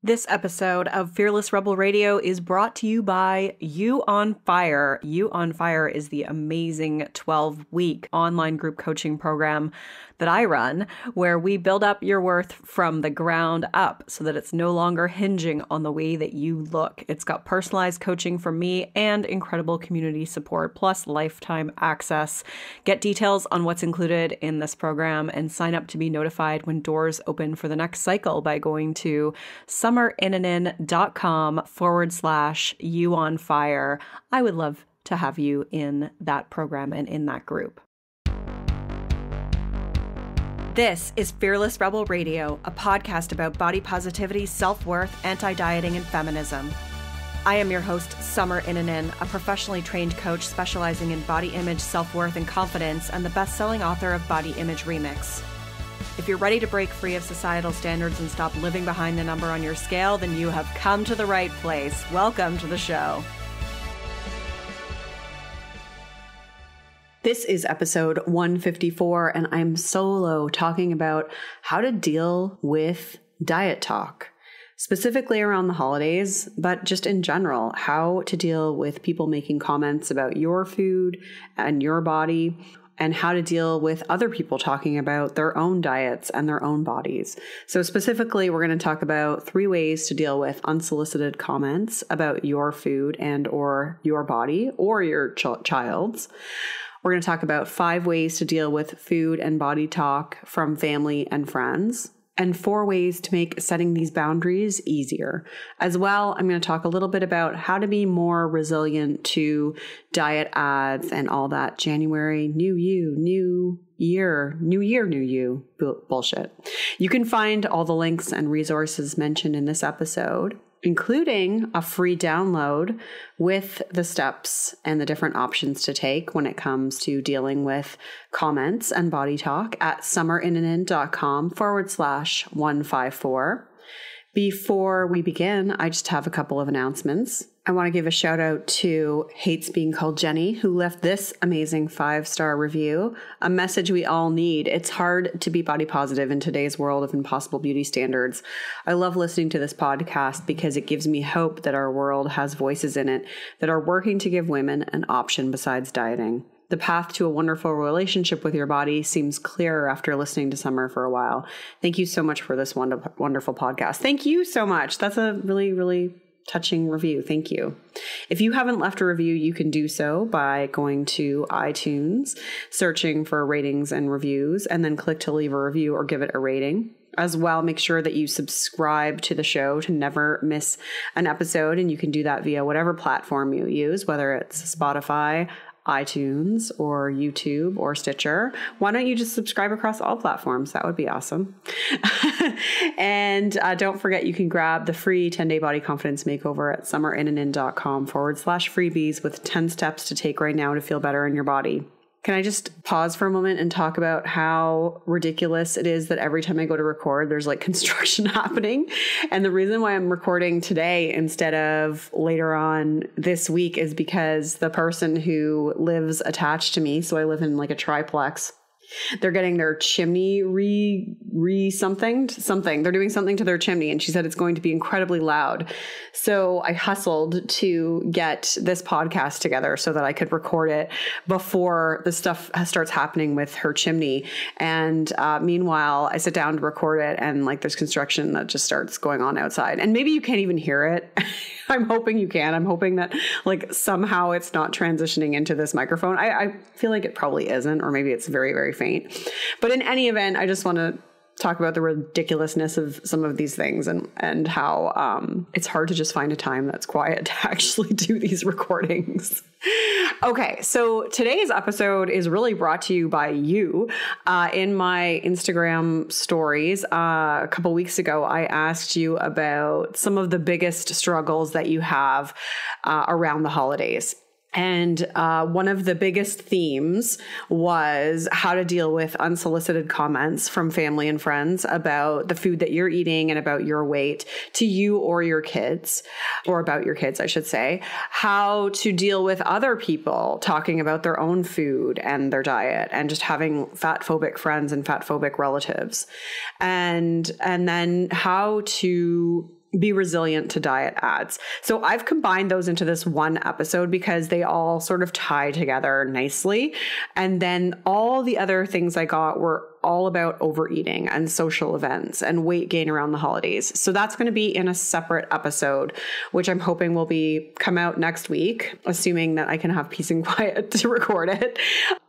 This episode of Fearless Rebel Radio is brought to you by You on Fire. You on Fire is the amazing 12-week online group coaching program that I run, where we build up your worth from the ground up so that it's no longer hinging on the way that you look. It's got personalized coaching from me and incredible community support, plus lifetime access. Get details on what's included in this program and sign up to be notified when doors open for the next cycle by going to summerinanen.com/you on fire. I would love to have you in that program and in that group. This is Fearless Rebel Radio, a podcast about body positivity, self-worth, anti-dieting, and feminism. I am your host, Summer Inanen, a professionally trained coach specializing in body image, self-worth, and confidence, and the best-selling author of Body Image Remix. If you're ready to break free of societal standards and stop living behind the number on your scale, then you have come to the right place. Welcome to the show. This is episode 154, and I'm solo talking about how to deal with diet talk, specifically around the holidays, but just in general, how to deal with people making comments about your food and your body, and how to deal with other people talking about their own diets and their own bodies. So specifically, we're going to talk about 3 ways to deal with unsolicited comments about your food and or your body or your child's. We're going to talk about 5 ways to deal with food and body talk from family and friends, and 4 ways to make setting these boundaries easier. As well, I'm going to talk a little bit about how to be more resilient to diet ads and all that January, new you, new year, new you bullshit. You can find all the links and resources mentioned in this episode, including a free download with the steps and the different options to take when it comes to dealing with comments and body talk at summerinanen.com/154. Before we begin, I just have a couple of announcements. I want to give a shout out to Hates Being Called Jenny, who left this amazing 5-star review, a message we all need. It's hard to be body positive in today's world of impossible beauty standards. I love listening to this podcast because it gives me hope that our world has voices in it that are working to give women an option besides dieting. The path to a wonderful relationship with your body seems clearer after listening to Summer for a while. Thank you so much for this wonderful podcast. Thank you so much. That's a really, really touching review. Thank you. If you haven't left a review, you can do so by going to iTunes, searching for ratings and reviews, and then click to leave a review or give it a rating. As well, make sure that you subscribe to the show to never miss an episode. And you can do that via whatever platform you use, whether it's Spotify, iTunes, or YouTube, or Stitcher. Why don't you just subscribe across all platforms? That would be awesome. And don't forget, you can grab the free 10-day body confidence makeover at summerinanen.com/freebies with 10 steps to take right now to feel better in your body. Can I just pause for a moment and talk about how ridiculous it is that every time I go to record, there's like construction happening? And the reason why I'm recording today instead of later on this week is because the person who lives attached to me, so I live in like a triplex, they're getting their chimney something. They're doing something to their chimney, and she said it's going to be incredibly loud. So I hustled to get this podcast together so that I could record it before the stuff starts happening with her chimney. And meanwhile, I sit down to record it, and like there's construction that just starts going on outside. And maybe you can't even hear it. I'm hoping you can. I'm hoping that like somehow it's not transitioning into this microphone. I feel like it probably isn't, or maybe it's very, very faint. But in any event, I just want to talk about the ridiculousness of some of these things and how it's hard to just find a time that's quiet to actually do these recordings. Okay, so today's episode is really brought to you by you. In my Instagram stories a couple weeks ago, I asked you about some of the biggest struggles that you have around the holidays. And one of the biggest themes was how to deal with unsolicited comments from family and friends about the food that you're eating and about your weight to you or your kids, or about your kids, I should say. How to deal with other people talking about their own food and their diet, and just having fat phobic friends and fat phobic relatives. And then how to be resilient to diet ads. So I've combined those into this one episode because they all sort of tie together nicely. And then all the other things I got were all about overeating and social events and weight gain around the holidays. So that's going to be in a separate episode, which I'm hoping will come out next week, assuming that I can have peace and quiet to record it.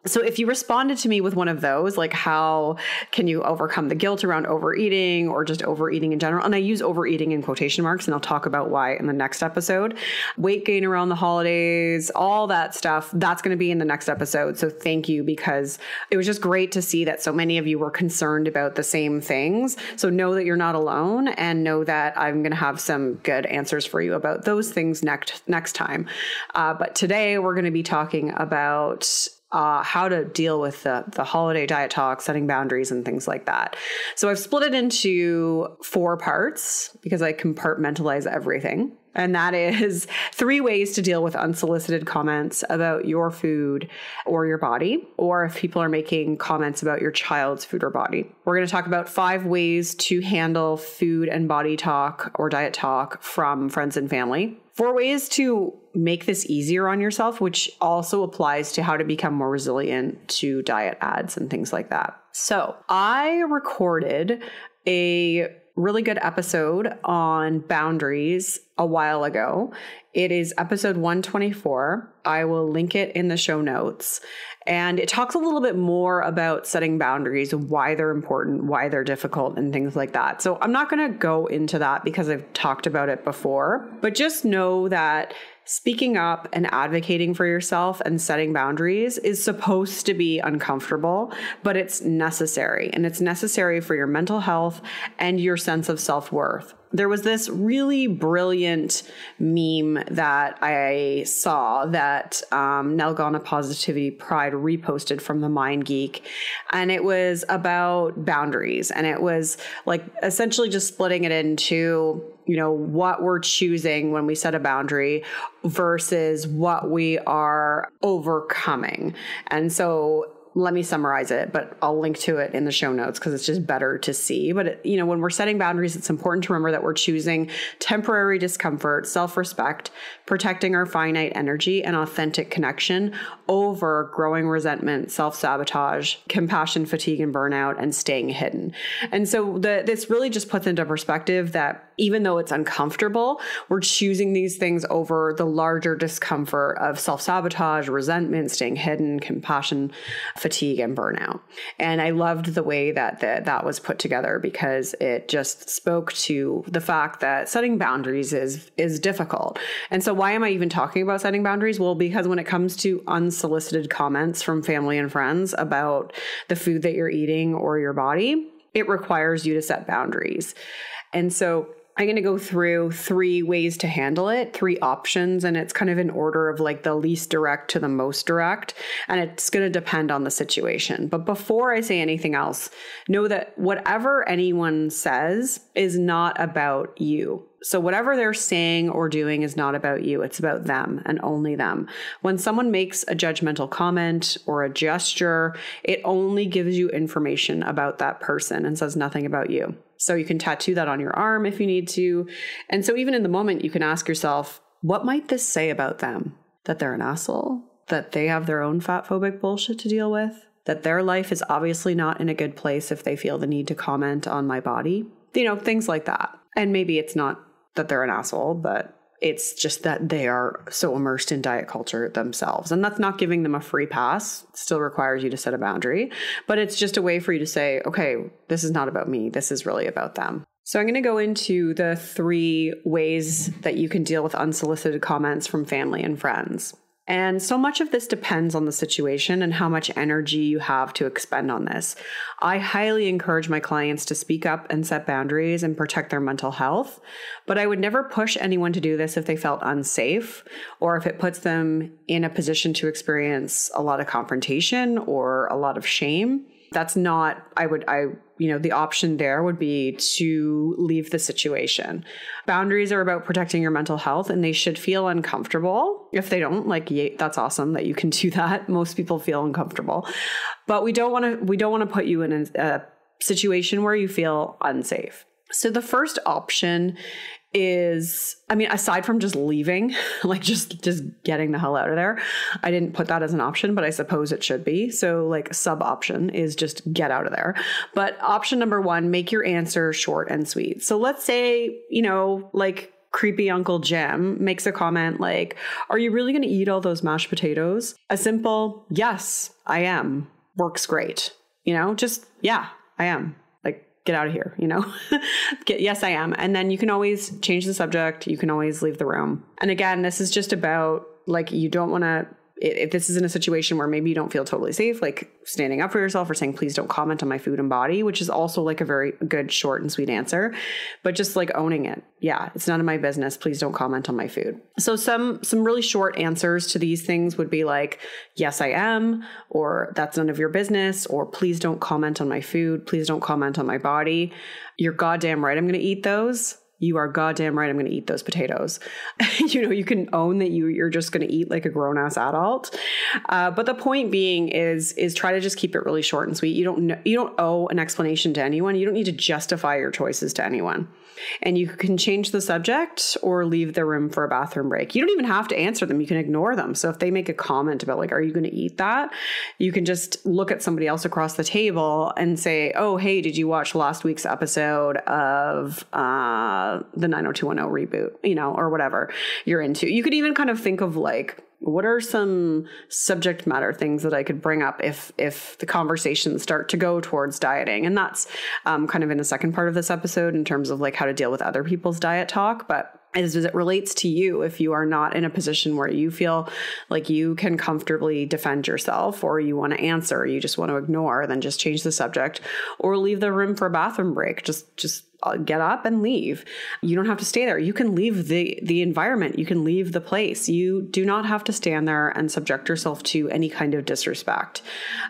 So if you responded to me with one of those, like how can you overcome the guilt around overeating or just overeating in general? And I use overeating in quotation marks, and I'll talk about why in the next episode. Weight gain around the holidays, all that stuff, that's going to be in the next episode. So thank you, because it was just great to see that so many of you were concerned about the same things. So know that you're not alone, and know that I'm going to have some good answers for you about those things next time. But today we're going to be talking about how to deal with the holiday diet talk, setting boundaries and things like that. So I've split it into 4 parts because I compartmentalize everything. And that is 3 ways to deal with unsolicited comments about your food or your body, or if people are making comments about your child's food or body. We're going to talk about 5 ways to handle food and body talk or diet talk from friends and family. 4 ways to make this easier on yourself, which also applies to how to become more resilient to diet ads and things like that. So I recorded a really good episode on boundaries a while ago. It is episode 124. I will link it in the show notes. And it talks a little bit more about setting boundaries, why they're important, why they're difficult, and things like that. So I'm not going to go into that because I've talked about it before, but just know that speaking up and advocating for yourself and setting boundaries is supposed to be uncomfortable, but it's necessary. And it's necessary for your mental health and your sense of self-worth. There was this really brilliant meme that I saw that Nelgana Positivity Pride reposted from the Mind Geek. And it was about boundaries. And it was like essentially just splitting it into, what we're choosing when we set a boundary versus what we are overcoming. And so let me summarize it, but I'll link to it in the show notes because it's just better to see. But, when we're setting boundaries, it's important to remember that we're choosing temporary discomfort, self-respect, protecting our finite energy and authentic connection over growing resentment, self-sabotage, compassion, fatigue, and burnout, and staying hidden. And so this really just puts into perspective that even though it's uncomfortable, we're choosing these things over the larger discomfort of self-sabotage, resentment, staying hidden, compassion, fatigue, and burnout. And I loved the way that was put together because it just spoke to the fact that setting boundaries is difficult. And so why am I even talking about setting boundaries? Well, because when it comes to unsolicited comments from family and friends about the food that you're eating or your body, it requires you to set boundaries. And so I'm going to go through 3 ways to handle it, 3 options, and it's kind of in order of like the least direct to the most direct, and it's going to depend on the situation. But before I say anything else, know that whatever anyone says is not about you. So whatever they're saying or doing is not about you. It's about them and only them. When someone makes a judgmental comment or a gesture, it only gives you information about that person and says nothing about you. So you can tattoo that on your arm if you need to. And so even in the moment, you can ask yourself, what might this say about them? That they're an asshole? That they have their own fat phobic bullshit to deal with? That their life is obviously not in a good place if they feel the need to comment on my body? Things like that. And maybe it's not that they're an asshole, but it's just that they are so immersed in diet culture themselves. And that's not giving them a free pass. It still requires you to set a boundary, but it's just a way for you to say, okay, this is not about me. This is really about them. So I'm going to go into the 3 ways that you can deal with unsolicited comments from family and friends. And so much of this depends on the situation and how much energy you have to expend on this. I highly encourage my clients to speak up and set boundaries and protect their mental health, but I would never push anyone to do this if they felt unsafe or if it puts them in a position to experience a lot of confrontation or a lot of shame. That's not, the option there would be to leave the situation. Boundaries are about protecting your mental health, and they should feel uncomfortable. If they don't, that's awesome that you can do that. Most people feel uncomfortable, but we don't want to put you in a situation where you feel unsafe. So the first option is, I mean, aside from just leaving, like just getting the hell out of there, I didn't put that as an option, but I suppose it should be. So like sub option is just get out of there. But option number one, make your answer short and sweet. So let's say, like creepy Uncle Jim makes a comment like, are you really going to eat all those mashed potatoes? A simple, yes, I am, works great. Just, yeah, I am. Get out of here, yes, I am. And then you can always change the subject. You can always leave the room. And again, this is just about like, you don't want to, if this is in a situation where maybe you don't feel totally safe, like standing up for yourself or saying, please don't comment on my food and body, which is also like a very good short and sweet answer, but just like owning it. Yeah, it's none of my business. Please don't comment on my food. So some really short answers to these things would be like, yes, I am, or that's none of your business, or please don't comment on my food. Please don't comment on my body. You're goddamn right, I'm going to eat those. You are goddamn right, I'm going to eat those potatoes. You can own that you're just going to eat like a grown-ass adult. But the point being is try to just keep it really short and sweet. You don't owe an explanation to anyone. You don't need to justify your choices to anyone. And you can change the subject or leave the room for a bathroom break. You don't even have to answer them. You can ignore them. So if they make a comment about like, are you going to eat that? You can just look at somebody else across the table and say, oh, hey, did you watch last week's episode of the 90210 reboot, or whatever you're into. You could even kind of think of like, what are some subject matter things that I could bring up if the conversations start to go towards dieting? And that's kind of in the second part of this episode in terms of like how to deal with other people's diet talk. But as it relates to you, if you are not in a position where you feel like you can comfortably defend yourself, or you want to answer, or you just want to ignore, then just change the subject or leave the room for a bathroom break. Just get up and leave. You don't have to stay there. You can leave the environment. You can leave the place. You do not have to stand there and subject yourself to any kind of disrespect.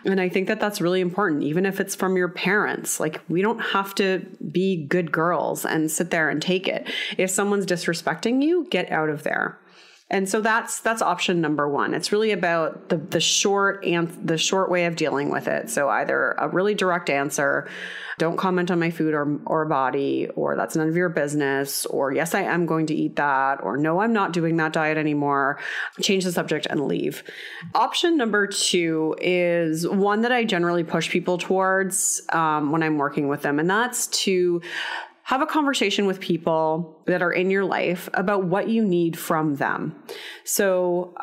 And I think that that's really important, even if it's from your parents. Like, we don't have to be good girls and sit there and take it. If someone's disrespecting you, get out of there. And so that's option number one. It's really about the short way of dealing with it. So either a really direct answer, don't comment on my food or body, or that's none of your business, or yes, I am going to eat that, or no, I'm not doing that diet anymore. Change the subject and leave. Option number two is one that I generally push people towards when I'm working with them, and that's to have a conversation with people that are in your life about what you need from them. So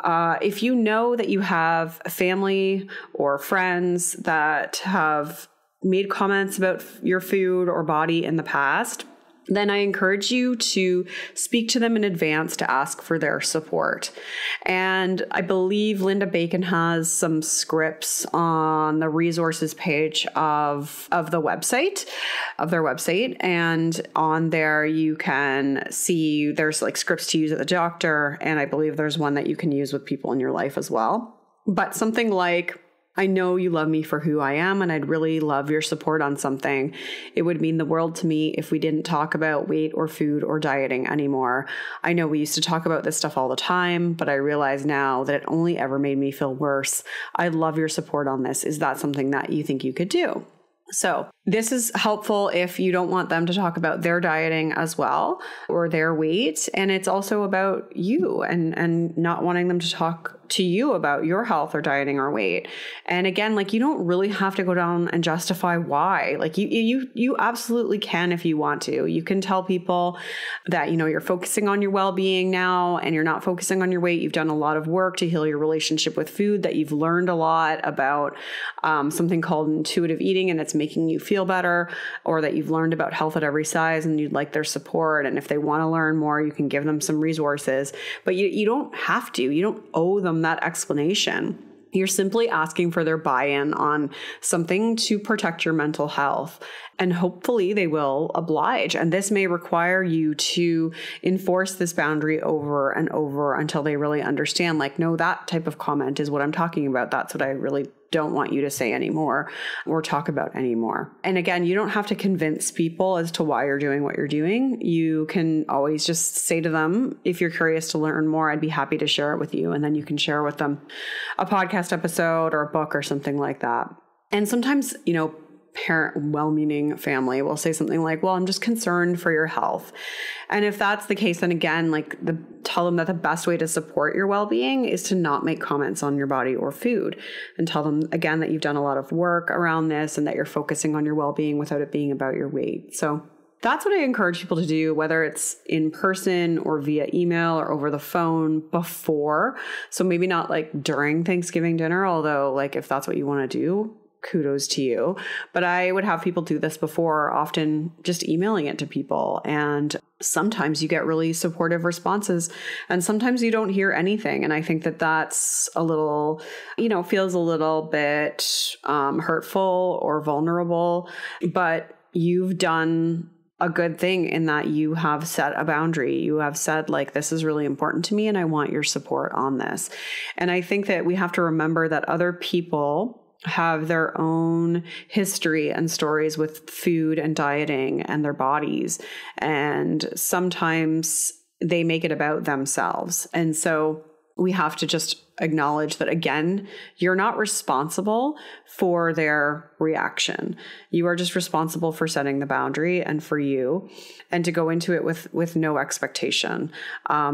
if you know that you have family or friends that have made comments about your food or body in the past, then I encourage you to speak to them in advance to ask for their support. And I believe Linda Bacon has some scripts on the resources page of their website. And on there you can see there's like scripts to use at the doctor. And I believe there's one that you can use with people in your life as well. But something like, I know you love me for who I am, and I'd really love your support on something. It would mean the world to me if we didn't talk about weight or food or dieting anymore. I know we used to talk about this stuff all the time, but I realize now that it only ever made me feel worse. I'd love your support on this. Is that something that you think you could do? So this is helpful if you don't want them to talk about their dieting as well or their weight. And it's also about you and not wanting them to talk to you about your health or dieting or weight. And again, like, you don't really have to go down and justify why. Like, you absolutely can if you want to. You can tell people that, you're focusing on your well-being now and you're not focusing on your weight. You've done a lot of work to heal your relationship with food, that you've learned a lot about something called intuitive eating and it's making you feel better, or that you've learned about health at every size and you'd like their support. And if they want to learn more, you can give them some resources, but you don't have to. You don't owe them that explanation. You're simply asking for their buy-in on something to protect your mental health. And hopefully they will oblige. And this may require you to enforce this boundary over and over until they really understand, like, no, that type of comment is what I'm talking about. That's what I really don't want you to say anymore or talk about anymore. And again, you don't have to convince people as to why you're doing what you're doing. You can always just say to them, if you're curious to learn more, I'd be happy to share it with you. And then you can share with them a podcast episode or a book or something like that. And sometimes, well-meaning family will say something like, well, I'm just concerned for your health. And if that's the case, then again, tell them that the best way to support your well-being is to not make comments on your body or food, and tell them again that you've done a lot of work around this and that you're focusing on your well-being without it being about your weight. So that's what I encourage people to do, whether it's in person or via email or over the phone before. So maybe not like during Thanksgiving dinner, although like if that's what you want to do, kudos to you. But I would have people do this before, often just emailing it to people. And sometimes you get really supportive responses and sometimes you don't hear anything. And I think that that's a little, feels a little bit hurtful or vulnerable, but you've done a good thing in that you have set a boundary. You have said like, this is really important to me and I want your support on this. And I think that we have to remember that other people have their own history and stories with food and dieting and their bodies. And sometimes they make it about themselves. And so we have to just acknowledge that, again, you're not responsible for their reaction. You are just responsible for setting the boundary and for you, and to go into it with no expectation,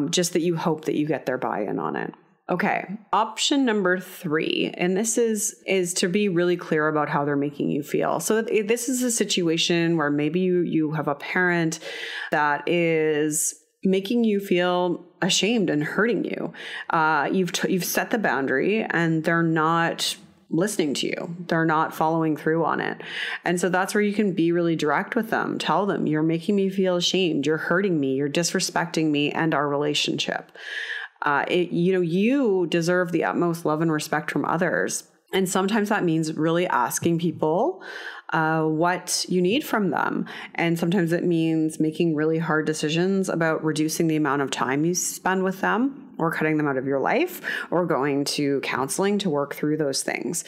just that you hope that you get their buy-in on it. Okay. Option number 3, and this is to be really clear about how they're making you feel. So this is a situation where maybe you have a parent that is making you feel ashamed and hurting you. You've set the boundary and they're not listening to you. They're not following through on it. And so that's where you can be really direct with them. Tell them, you're making me feel ashamed. You're hurting me. You're disrespecting me and our relationship. You deserve the utmost love and respect from others. And sometimes that means really asking people what you need from them. And sometimes it means making really hard decisions about reducing the amount of time you spend with them, or cutting them out of your life, or going to counseling to work through those things.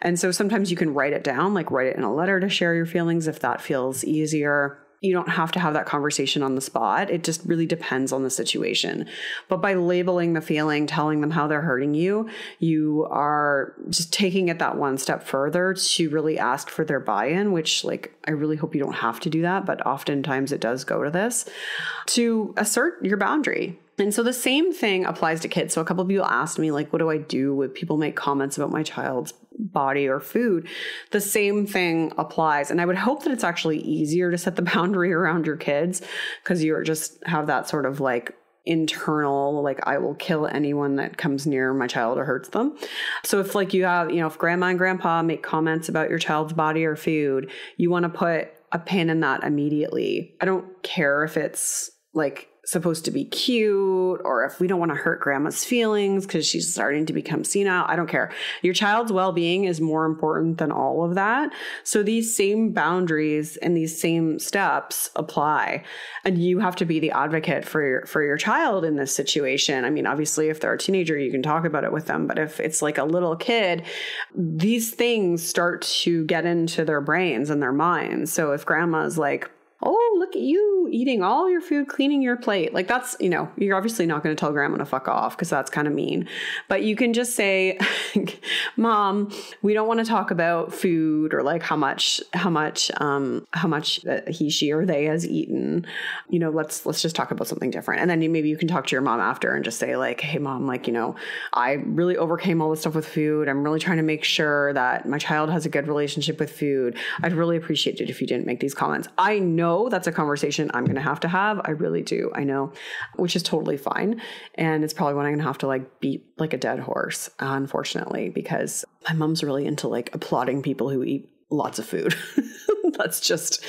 And so sometimes you can write it down, like write it in a letter to share your feelings if that feels easier. You don't have to have that conversation on the spot. It just really depends on the situation. But by labeling the feeling, telling them how they're hurting you, you are just taking it that one step further to really ask for their buy-in, which I really hope you don't have to do that, but oftentimes it does go to this, to assert your boundary. And so the same thing applies to kids. So a couple of people asked me, what do I do when people make comments about my child's body or food? The same thing applies. And I would hope that it's actually easier to set the boundary around your kids, because you just have that sort of internal, I will kill anyone that comes near my child or hurts them. So if you have, if grandma and grandpa make comments about your child's body or food, you want to put a pin in that immediately. I don't care if it's supposed to be cute, or if we don't want to hurt grandma's feelings because she's starting to become senile. I don't care. Your child's well-being is more important than all of that. So these same boundaries and these same steps apply, and you have to be the advocate for your child in this situation. I mean, obviously, if they're a teenager, you can talk about it with them. But if it's a little kid, these things start to get into their brains and their minds. So if grandma's oh, look at you eating all your food, cleaning your plate. That's, you're obviously not going to tell grandma to fuck off, because that's kind of mean. But you can just say, Mom, we don't want to talk about food, or how much he, she, or they has eaten. Let's just talk about something different. And then maybe you can talk to your mom after and just say hey, Mom, I really overcame all this stuff with food. I'm really trying to make sure that my child has a good relationship with food. I'd really appreciate it if you didn't make these comments. I know that's a conversation I'm going to have. I really do. I know, which is totally fine. And it's probably one I'm going to have to beat like a dead horse, unfortunately, because my mom's really into applauding people who eat lots of food. That's just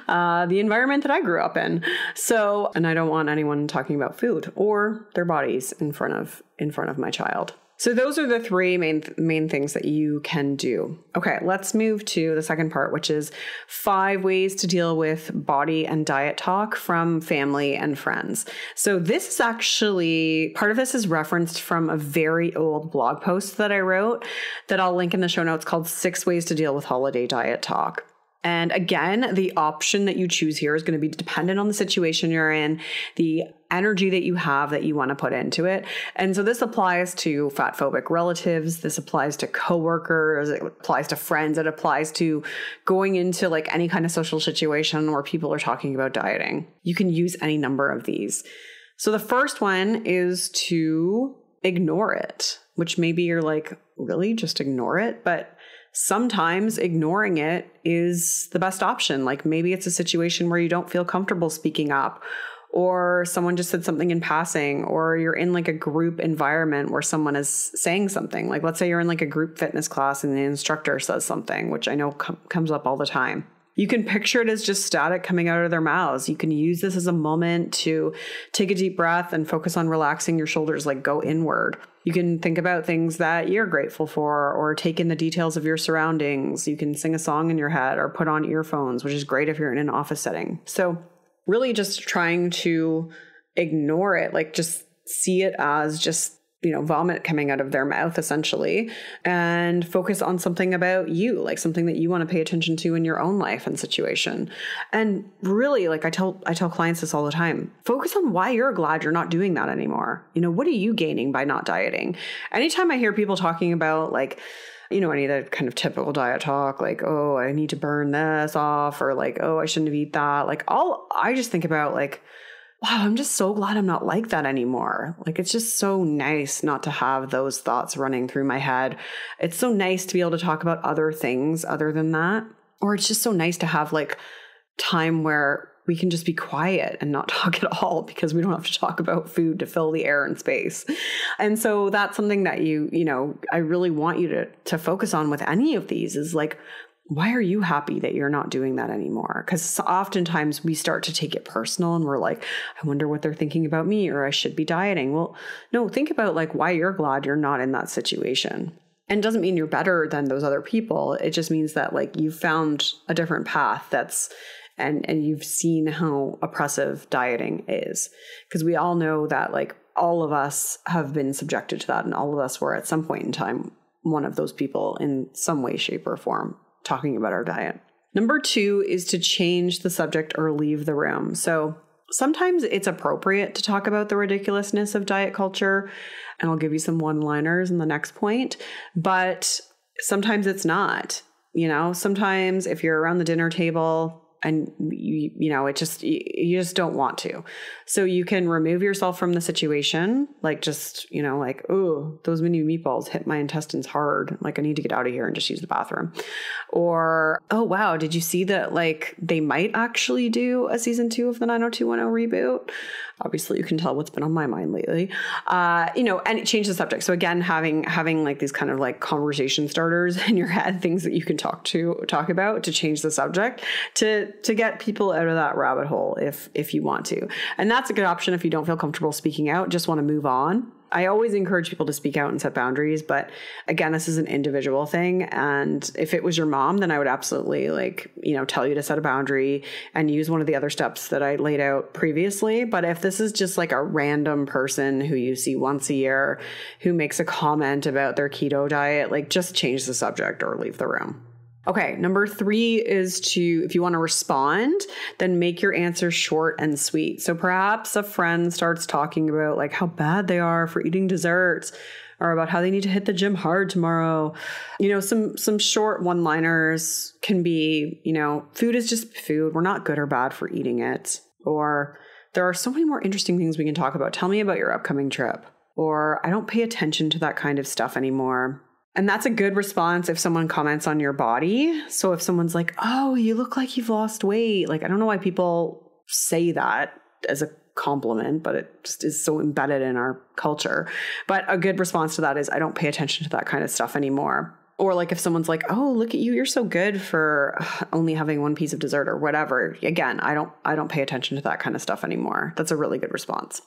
the environment that I grew up in. So, and I don't want anyone talking about food or their bodies in front of my child. So those are the 3 main things that you can do. Okay, let's move to the second part, which is 5 ways to deal with body and diet talk from family and friends. So this is actually, part of this is referenced from a very old blog post that I wrote that I'll link in the show notes, called 6 Ways to Deal with Holiday Diet Talk. And again, the option that you choose here is going to be dependent on the situation you're in, the energy that you have that you want to put into it. And so this applies to fat phobic relatives. This applies to coworkers. It applies to friends. It applies to going into like any kind of social situation where people are talking about dieting. You can use any number of these. So the first one is to ignore it, which maybe you're like, really? Just ignore it? But sometimes ignoring it is the best option. Like maybe it's a situation where you don't feel comfortable speaking up, or someone just said something in passing, or you're in like a group environment where someone is saying something. Like let's say you're in like a group fitness class and the instructor says something, which I know comes up all the time. You can picture it as just static coming out of their mouths. You can use this as a moment to take a deep breath and focus on relaxing your shoulders, like go inward. You can think about things that you're grateful for, or take in the details of your surroundings. You can sing a song in your head or put on earphones, which is great if you're in an office setting. So really just trying to ignore it, like just see it as just, vomit coming out of their mouth essentially, and focus on something about you, like something that you want to pay attention to in your own life and situation. And really, like I tell clients this all the time, focus on why you're glad you're not doing that anymore. What are you gaining by not dieting? Anytime I hear people talking about like, any of that kind of typical diet talk, like, oh, I need to burn this off, or like, oh, I shouldn't have eaten that. Like I just think about like, wow, I'm just so glad I'm not like that anymore. Like, it's just so nice not to have those thoughts running through my head. It's so nice to be able to talk about other things other than that. Or it's just so nice to have like time where we can just be quiet and not talk at all, because we don't have to talk about food to fill the air and space. And so that's something that I really want you to focus on with any of these is like, why are you happy that you're not doing that anymore? Because oftentimes we start to take it personal and we're like, I wonder what they're thinking about me, or I should be dieting. Well, no, think about like why you're glad you're not in that situation. And it doesn't mean you're better than those other people. It just means that like you found a different path and you've seen how oppressive dieting is. Because we all know that like all of us have been subjected to that, and all of us were at some point in time one of those people in some way, shape, or form talking about our diet. Number 2 is to change the subject or leave the room. So sometimes it's appropriate to talk about the ridiculousness of diet culture, and I'll give you some one-liners in the next point, but sometimes it's not. Sometimes if you're around the dinner table and you just don't want to. So you can remove yourself from the situation, like just, like, oh, those mini meatballs hit my intestines hard. Like I need to get out of here and just use the bathroom. Or, oh, wow, did you see that like they might actually do a season 2 of the 90210 reboot? Obviously you can tell what's been on my mind lately, and change the subject. So again, having like these kind of like conversation starters in your head, things that you can talk about to change the subject, to get people out of that rabbit hole if you want to. And that's a good option if you don't feel comfortable speaking out, just want to move on. I always encourage people to speak out and set boundaries, but again, this is an individual thing. And if it was your mom, then I would absolutely tell you to set a boundary and use one of the other steps that I laid out previously. But if this is just like a random person who you see once a year who makes a comment about their keto diet, like just change the subject or leave the room. Okay, number 3 is if you want to respond, then make your answer short and sweet. So perhaps a friend starts talking about like how bad they are for eating desserts, or about how they need to hit the gym hard tomorrow. Some short one-liners can be, food is just food. We're not good or bad for eating it. Or there are so many more interesting things we can talk about. Tell me about your upcoming trip. Or I don't pay attention to that kind of stuff anymore. And that's a good response if someone comments on your body. So if someone's like, oh, you look like you've lost weight. Like, I don't know why people say that as a compliment, but it just is so embedded in our culture. But a good response to that is, I don't pay attention to that kind of stuff anymore. Or like if someone's like, oh, look at you, you're so good for only having one piece of dessert or whatever. Again, I don't pay attention to that kind of stuff anymore. That's a really good response.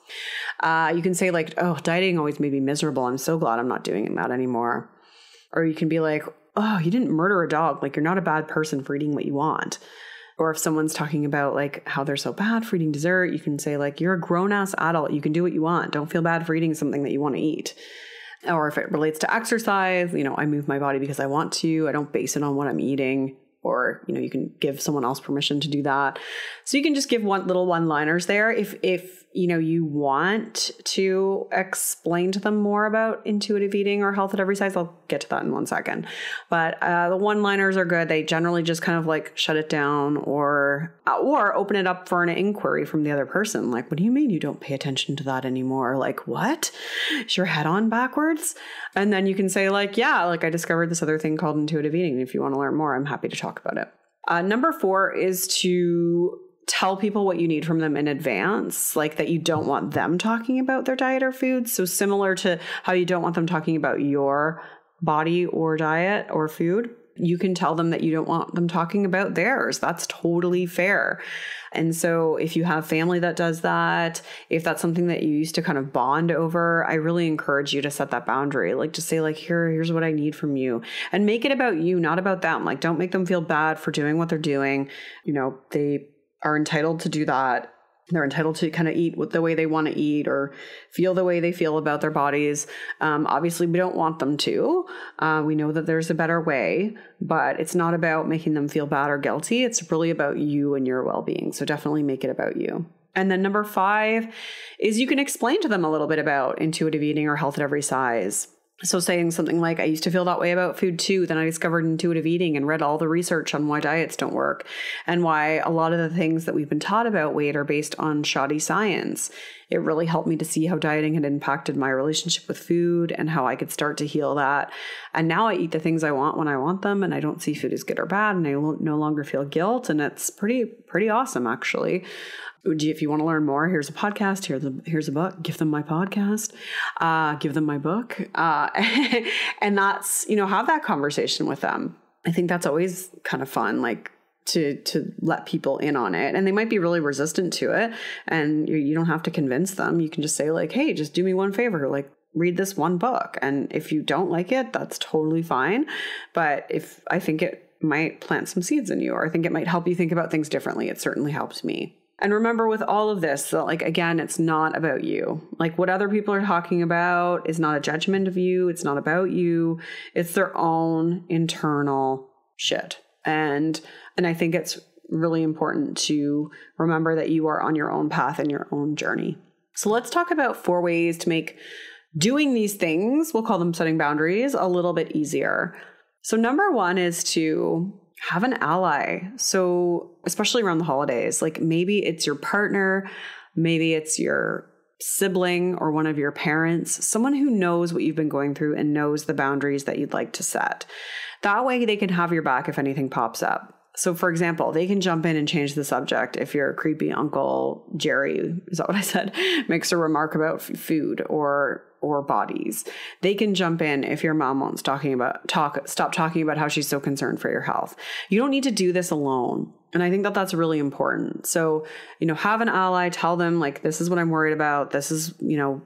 You can say like, oh, dieting always made me miserable. I'm so glad I'm not doing that anymore. Or you can be like, oh, you didn't murder a dog. Like you're not a bad person for eating what you want. Or if someone's talking about like how they're so bad for eating dessert, you can say like, you're a grown ass adult. You can do what you want. Don't feel bad for eating something that you want to eat. Or if it relates to exercise, I move my body because I want to. I don't base it on what I'm eating. or, you can give someone else permission to do that. So you can just give little one-liners there. If you want to explain to them more about intuitive eating or health at every size, I'll get to that in one second. But the one-liners are good. They generally just kind of like shut it down or open it up for an inquiry from the other person. Like, what do you mean you don't pay attention to that anymore? Like, what? Is your head on backwards? And then you can say like, yeah, like I discovered this other thing called intuitive eating. If you want to learn more, I'm happy to talk about it. Number 4 is to tell people what you need from them in advance, like that you don't want them talking about their diet or food. So similar to how you don't want them talking about your body or diet or food, you can tell them that you don't want them talking about theirs. That's totally fair. And so if you have family that does that, if that's something that you used to kind of bond over, I really encourage you to set that boundary. Like just say like, here's what I need from you, and make it about you, not about them. Like don't make them feel bad for doing what they're doing. They are entitled to do that. They're entitled to kind of eat the way they want to eat or feel the way they feel about their bodies. Obviously, we don't want them to. We know that there's a better way, but it's not about making them feel bad or guilty. It's really about you and your well-being. So definitely make it about you. And then number 5 is you can explain to them a little bit about intuitive eating or health at every size. So saying something like, I used to feel that way about food too. Then I discovered intuitive eating and read all the research on why diets don't work and why a lot of the things that we've been taught about weight are based on shoddy science. It really helped me to see how dieting had impacted my relationship with food and how I could start to heal that. And now I eat the things I want when I want them, and I don't see food as good or bad, and I no longer feel guilt. And it's pretty awesome, actually. If you want to learn more, here's a podcast, here's a book, give them my podcast, give them my book. And that's, have that conversation with them. I think that's always kind of fun, like to let people in on it. And they might be really resistant to it, and you don't have to convince them. You can just say like, hey, just do me one favor, like read this one book. And if you don't like it, that's totally fine. But if I think it might plant some seeds in you, or I think it might help you think about things differently, it certainly helps me. And remember with all of this, that like, again, it's not about you. Like what other people are talking about is not a judgment of you. It's not about you. It's their own internal shit. And I think it's really important to remember that you are on your own path and your own journey. So let's talk about 4 ways to make doing these things, we'll call them setting boundaries, a little bit easier. So number 1 is to have an ally. So especially around the holidays, like maybe it's your partner, maybe it's your sibling or one of your parents, someone who knows what you've been going through and knows the boundaries that you'd like to set. That way they can have your back if anything pops up. So for example, they can jump in and change the subject if your creepy Uncle Jerry, is that what I said, makes a remark about food or bodies. They can jump in if your mom won't stop talking about how she's so concerned for your health. You don't need to do this alone. And I think that that's really important. So, have an ally, tell them like, this is what I'm worried about. This is,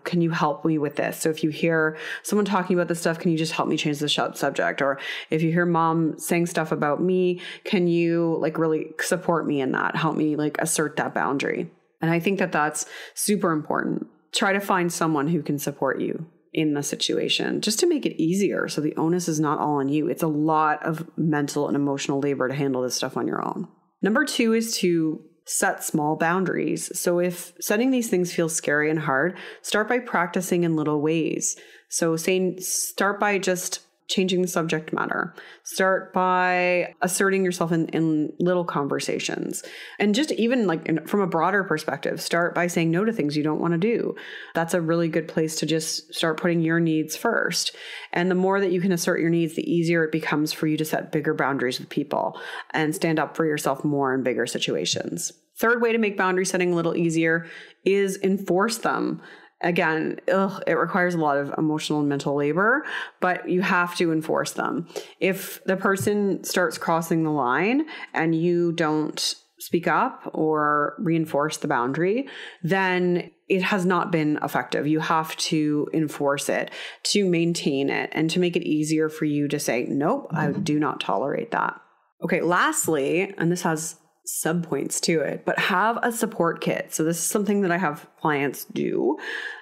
can you help me with this? So if you hear someone talking about this stuff, can you just help me change the subject? Or if you hear mom saying stuff about me, can you like really support me in that? Help me like assert that boundary. And I think that that's super important. Try to find someone who can support you in the situation just to make it easier. So the onus is not all on you. It's a lot of mental and emotional labor to handle this stuff on your own. Number 2 is to set small boundaries. So if setting these things feels scary and hard, start by practicing in little ways. So start by just changing the subject matter. Start by asserting yourself in little conversations. And just even like from a broader perspective, start by saying no to things you don't want to do. That's a really good place to just start putting your needs first. And the more that you can assert your needs, the easier it becomes for you to set bigger boundaries with people and stand up for yourself more in bigger situations. Third way to make boundary setting a little easier is enforce them. Again, it requires a lot of emotional and mental labor, but you have to enforce them. If the person starts crossing the line and you don't speak up or reinforce the boundary, then it has not been effective. You have to enforce it to maintain it and to make it easier for you to say, nope, I do not tolerate that. Okay, lastly, and this has sub-points to it, but have a support kit. So this is something that I have clients do.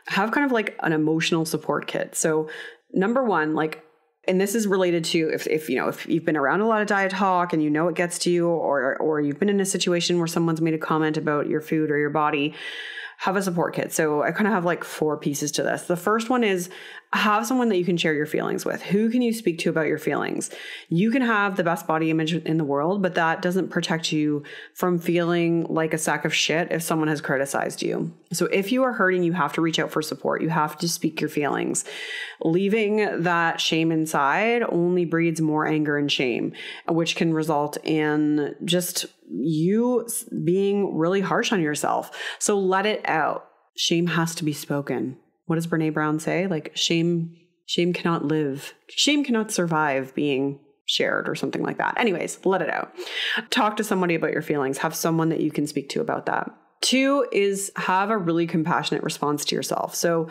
Have kind of like an emotional support kit. So number 1, like and this is related to if you've been around a lot of diet talk and you know it gets to you, or you've been in a situation where someone's made a comment about your food or your body, have a support kit. So I kind of have like 4 pieces to this. The first one is have someone that you can share your feelings with. Who can you speak to about your feelings? You can have the best body image in the world, but that doesn't protect you from feeling like a sack of shit if someone has criticized you. So if you are hurting, you have to reach out for support. You have to speak your feelings. Leaving that shame inside only breeds more anger and shame, which can result in just you being really harsh on yourself. So let it out. Shame has to be spoken. What does Brene Brown say? Like shame cannot live. Shame cannot survive being shared or something like that. Anyways, let it out. Talk to somebody about your feelings. Have someone that you can speak to about that. 2 is have a really compassionate response to yourself. So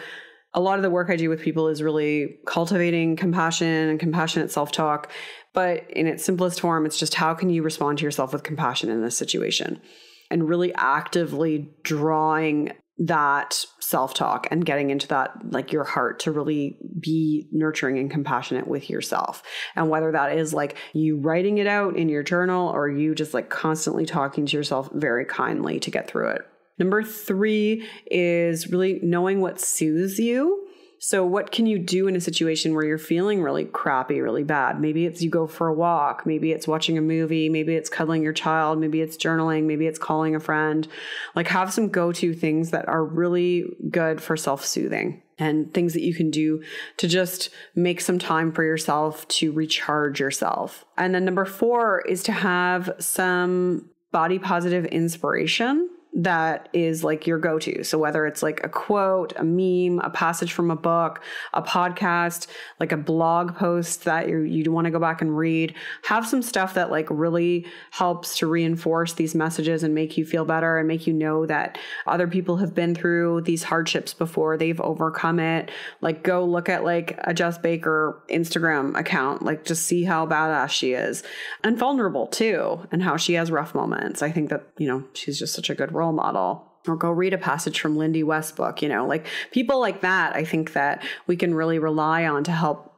a lot of the work I do with people is really cultivating compassion and compassionate self-talk. But in its simplest form, it's just how can you respond to yourself with compassion in this situation? And really actively drawing that self-talk and getting into that, like your heart, to really be nurturing and compassionate with yourself. And whether that is like you writing it out in your journal or you just like constantly talking to yourself very kindly to get through it. Number 3 is really knowing what soothes you. So what can you do in a situation where you're feeling really crappy, really bad? Maybe it's you go for a walk. Maybe it's watching a movie. Maybe it's cuddling your child. Maybe it's journaling. Maybe it's calling a friend. Like have some go-to things that are really good for self-soothing and things that you can do to just make some time for yourself to recharge yourself. And then number 4 is to have some body positive inspiration that is like your go-to. So whether it's like a quote, a meme, a passage from a book, a podcast, like a blog post that you want to go back and read, have some stuff that like really helps to reinforce these messages and make you feel better and make you know that other people have been through these hardships before, they've overcome it. Like go look at like a Jess Baker Instagram account, like just see how badass she is and vulnerable too, and how she has rough moments. I think that, she's just such a good role model. Or go read a passage from Lindy West's book, like people like that. I think that we can really rely on to help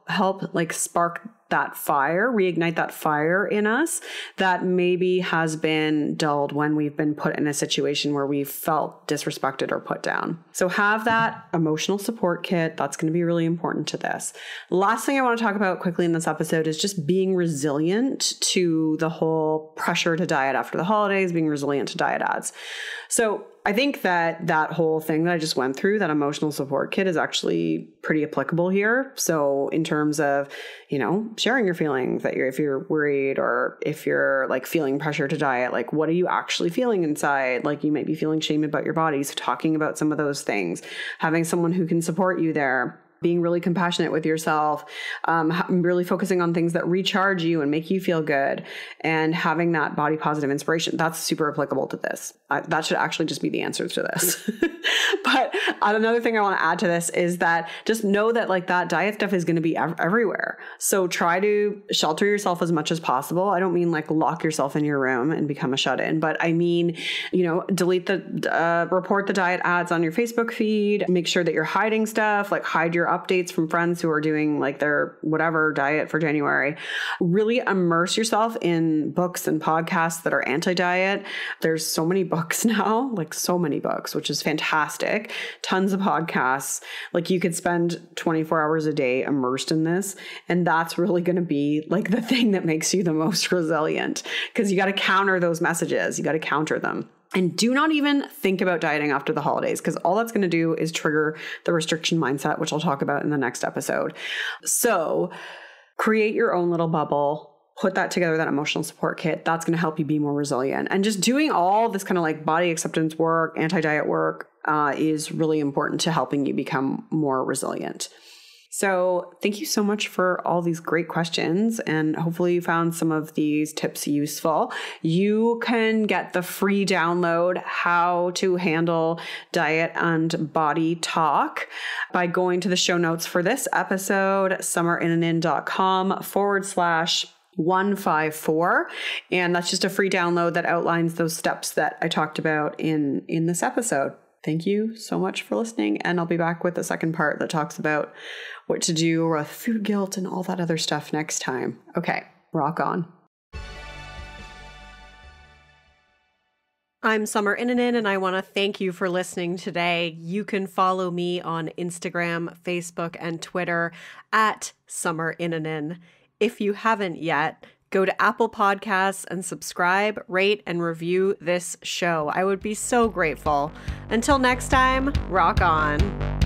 like spark that fire, reignite that fire in us that maybe has been dulled when we've been put in a situation where we felt disrespected or put down. So have that emotional support kit. That's going to be really important to this. Last thing I want to talk about quickly in this episode is just being resilient to the whole pressure to diet after the holidays, being resilient to diet ads. So I think that whole thing that I just went through, that emotional support kit, is actually pretty applicable here. So in terms of, sharing your feelings, that if you're worried or if you're like feeling pressure to diet, like what are you actually feeling inside? Like you might be feeling shame about your body. So talking about some of those things, having someone who can support you there, being really compassionate with yourself, really focusing on things that recharge you and make you feel good, and having that body positive inspiration. That's super applicable to this. That should actually just be the answer to this. But another thing I want to add to this is that just know that like that diet stuff is going to be everywhere. So try to shelter yourself as much as possible. I don't mean like lock yourself in your room and become a shut-in, but I mean, delete report the diet ads on your Facebook feed. Make sure that you're hiding stuff, like hide your updates from friends who are doing like their whatever diet for January. Really immerse yourself in books and podcasts that are anti-diet. There's so many books now, like so many books, which is fantastic. Tons of podcasts. Like you could spend 24 hours a day immersed in this. And that's really going to be like the thing that makes you the most resilient, because you got to counter those messages. You got to counter them. And do not even think about dieting after the holidays, because all that's going to do is trigger the restriction mindset, which I'll talk about in the next episode. So create your own little bubble. Put that together, that emotional support kit. That's going to help you be more resilient. And just doing all this kind of like body acceptance work, anti-diet work is really important to helping you become more resilient. So thank you so much for all these great questions, and hopefully you found some of these tips useful. You can get the free download, How to Handle Diet and Body Talk, by going to the show notes for this episode, summerinandin.com/154. And that's just a free download that outlines those steps that I talked about in this episode. thank you so much for listening. And I'll be back with the second part that talks about what to do with food guilt and all that other stuff next time. Okay, rock on. I'm Summer Inanen, and I want to thank you for listening today. You can follow me on Instagram, Facebook, and Twitter at Summer Inanen. If you haven't yet, go to Apple Podcasts and subscribe, rate, and review this show. I would be so grateful. Until next time, rock on.